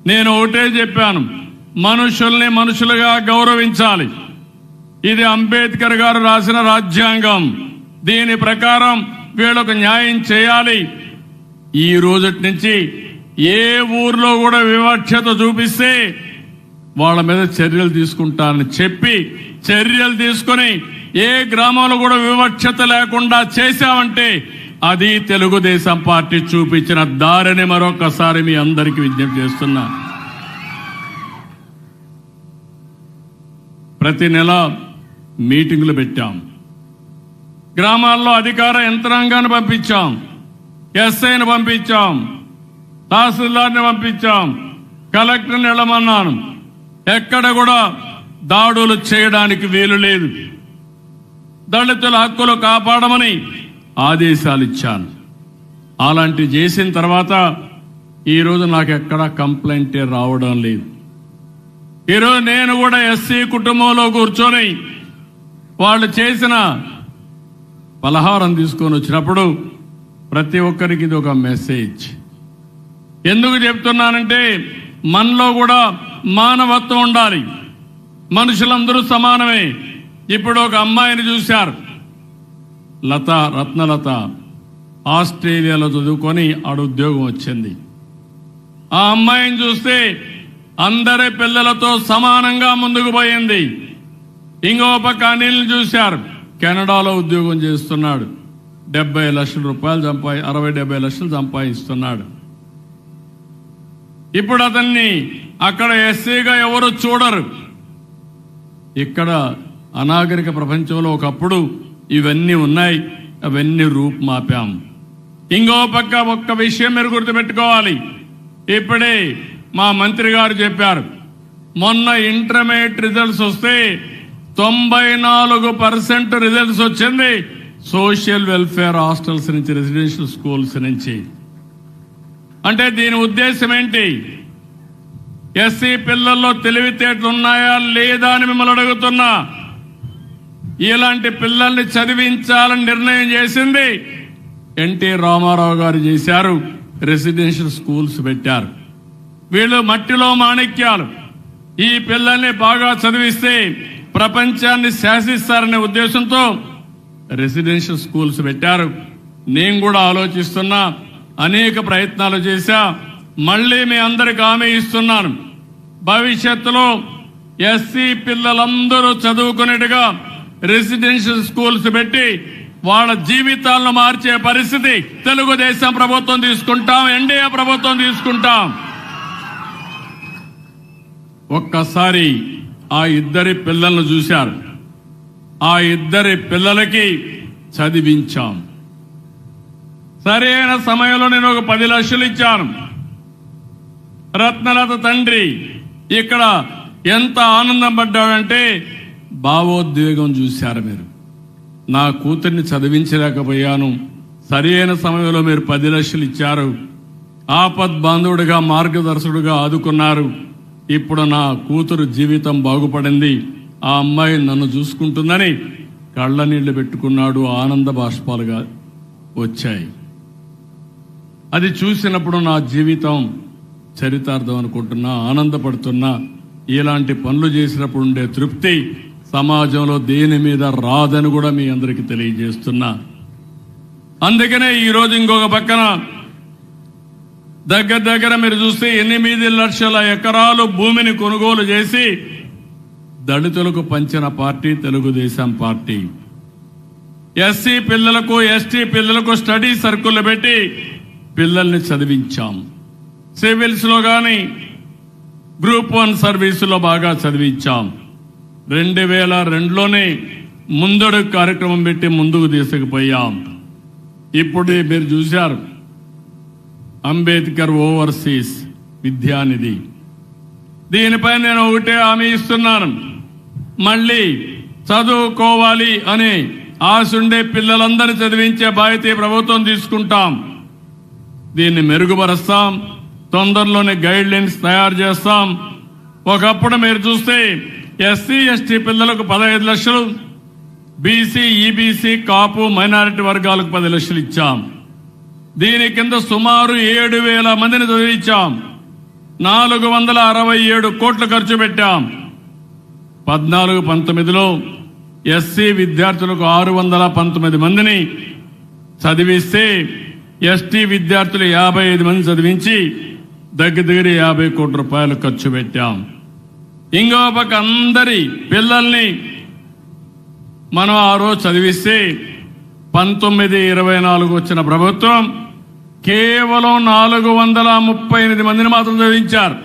నేను ఒకటే చెప్పాను, మనుషుల్ని మనుషులుగా గౌరవించాలి. ఇది అంబేద్కర్ గారు రాసిన రాజ్యాంగం. దీని ప్రకారం వీళ్ళకు న్యాయం చేయాలి. ఈ రోజటి నుంచి ఏ ఊర్లో కూడా వివక్షత చూపిస్తే వాళ్ళ మీద చర్యలు తీసుకుంటానని చెప్పి, చర్యలు తీసుకుని ఏ గ్రామంలో కూడా వివక్షత లేకుండా చేశామంటే అది తెలుగుదేశం పార్టీ చూపించిన దారిని మరొకసారి మీ అందరికీ విజ్ఞప్తి చేస్తున్నా. ప్రతి నెల మీటింగులు పెట్టాం, గ్రామాల్లో అధికార యంత్రాంగాన్ని పంపించాం, ఎస్ఐని పంపించాం, తహసీల్దార్ని పంపించాం, కలెక్టర్ని వెళ్ళమన్నాను. ఎక్కడ కూడా దాడులు చేయడానికి వీలు లేదు. దళితుల హక్కులు కాపాడమని ఆదేశాలు ఇచ్చాను. అలాంటి చేసిన తర్వాత ఈరోజు నాకు ఎక్కడా కంప్లైంటే రావడం లేదు. ఈరోజు నేను కూడా ఎస్సీ కుటుంబంలో కూర్చొని వాళ్ళు చేసిన పలహారం తీసుకొని వచ్చినప్పుడు ప్రతి ఒక్కరికి ఇది ఒక మెసేజ్. ఎందుకు చెప్తున్నానంటే మనలో కూడా మానవత్వం ఉండాలి. మనుషులందరూ సమానమే. ఇప్పుడు ఒక అమ్మాయిని చూశారు, రత్నలత, ఆస్ట్రేలియాలో చదువుకొని ఆడ ఉద్యోగం వచ్చింది. ఆ అమ్మాయిని చూస్తే అందరి పిల్లలతో సమానంగా ముందుకు పోయింది. ఇంకో పక్క అనిల్ని చూశారు, కెనడాలో ఉద్యోగం చేస్తున్నాడు, 70 లక్షల రూపాయలు 60-70 లక్షలు సంపాదిస్తున్నాడు. ఇప్పుడు అతన్ని అక్కడ ఎస్సీగా ఎవరు చూడరు. ఇక్కడ అనాగరిక ప్రపంచంలో ఒకప్పుడు ఇవన్నీ ఉన్నాయి, అవన్నీ రూపుమాపాం. ఇంకో పక్క ఒక్క విషయం మీరు గుర్తుపెట్టుకోవాలి. ఇప్పుడే మా మంత్రి గారు చెప్పారు, మొన్న ఇంటర్మీడియట్ రిజల్ట్స్ వస్తే 94% రిజల్ట్స్ వచ్చింది సోషల్ వెల్ఫేర్ హాస్టల్స్ నుంచి, రెసిడెన్షియల్ స్కూల్స్ నుంచి. అంటే దీని ఉద్దేశం ఏంటి? ఎస్సీ పిల్లల్లో తెలివితేటలు ఉన్నాయా లేదా అని మిమ్మల్ని అడుగుతున్నా. ఇలాంటి పిల్లల్ని చదివించాలని నిర్ణయం చేసింది ఎన్టీ రామారావు గారు చేశారు. రెసిడెన్షియల్ స్కూల్స్ పెట్టారు. వీళ్ళు మట్టిలో మాణిక్యాలు. ఈ పిల్లల్ని బాగా చదివిస్తే ప్రపంచాన్ని శాసిస్తారనే ఉద్దేశంతో రెసిడెన్షియల్ స్కూల్స్ పెట్టారు. నేను కూడా ఆలోచిస్తున్నా, అనేక ప్రయత్నాలు చేశా. మళ్లీ మీ అందరికి హామీ ఇస్తున్నాను, భవిష్యత్తులో ఎస్సీ పిల్లలందరూ చదువుకునేట్టుగా రెసిడెన్షియల్ స్కూల్స్ పెట్టి వాళ్ళ జీవితాలను మార్చే పరిస్థితి తెలుగుదేశం ప్రభుత్వం తీసుకుంటాం, ఎన్డీఏ ప్రభుత్వం తీసుకుంటాం. ఒక్కసారి ఆ ఇద్దరి పిల్లలను చూశారు. ఆ ఇద్దరి పిల్లలకి చదివించాం. సరైన సమయంలో నేను ఒక 10 లక్షలు ఇచ్చాను. రత్నలత తండ్రి ఇక్కడ ఎంత ఆనందం పడ్డాడంటే భావోద్వేగం చూశారు మీరు. నా కూతుర్ని చదివించలేకపోయాను, సరైన సమయంలో మీరు 10 లక్షలు ఇచ్చారు, ఆపద్ బాంధవుడిగా మార్గదర్శకుడిగా ఆదుకున్నారు. ఇప్పుడు నా కూతురు జీవితం బాగుపడింది, ఆ అమ్మాయి నన్ను చూసుకుంటుందని కళ్ళ నీళ్లు పెట్టుకున్నాడు. ఆనంద బాష్పాలుగా వచ్చాయి. అది చూసినప్పుడు నా జీవితం చరితార్థం అనుకుంటున్నా, ఆనందపడుతున్నా. ఇలాంటి పనులు చేసినప్పుడు ఉండే తృప్తి సమాజంలో దేని మీద రాదని కూడా మీ అందరికీ తెలియజేస్తున్నా. అందుకనే ఈరోజు ఇంకొక పక్కన దగ్గర మీరు చూస్తే 8 లక్షల ఎకరాలు భూమిని కొనుగోలు చేసి దళితులకు పంచిన పార్టీ తెలుగుదేశం పార్టీ. ఎస్సీ పిల్లలకు, ఎస్టీ పిల్లలకు స్టడీ సర్కిల్ పెట్టి పిల్లల్ని చదివించాం. సివిల్స్ లో గాని గ్రూప్ 1 సర్వీసులో బాగా చదివించాం. 2002లోనే ముందడుగు కార్యక్రమం పెట్టి ముందుకు తీసుకుపోయాం. ఇప్పుడు మీరు చూశారు, అంబేద్కర్ ఓవర్సీస్ విద్యానిధి. దీనిపై నేను ఒకటే హామీ ఇస్తున్నాను, మళ్ళీ చదువుకోవాలి అని ఆశ ఉండే పిల్లలందరినీ చదివించే బాధ్యత ప్రభుత్వం తీసుకుంటాం. దీన్ని మెరుగుపరుస్తాం. తొందరలోనే గైడ్ లైన్స్ తయారు చేస్తాం. ఒకప్పుడు మీరు చూస్తే ఎస్సీ ఎస్టీ పిల్లలకు 15 లక్షలు, బీసీ ఈబీసీ కాపు మైనారిటీ వర్గాలకు 10 లక్షలు ఇచ్చాం. దీని కింద సుమారు 7,000 మందిని చదివించాం. 467 కోట్లు ఖర్చు పెట్టాం. 14-19లో ఎస్సీ విద్యార్థులకు 619 మందిని చదివిస్తే ఎస్టీ విద్యార్థులు 55 మంది చదివించి దగ్గర 50 కోట్ల రూపాయలు ఖర్చు పెట్టాం. ఇంకో పక్క అందరి పిల్లల్ని మనం ఆ రోజు చదివిస్తే 19-24 వచ్చిన ప్రభుత్వం కేవలం 438 మందిని మాత్రం చదివించారు.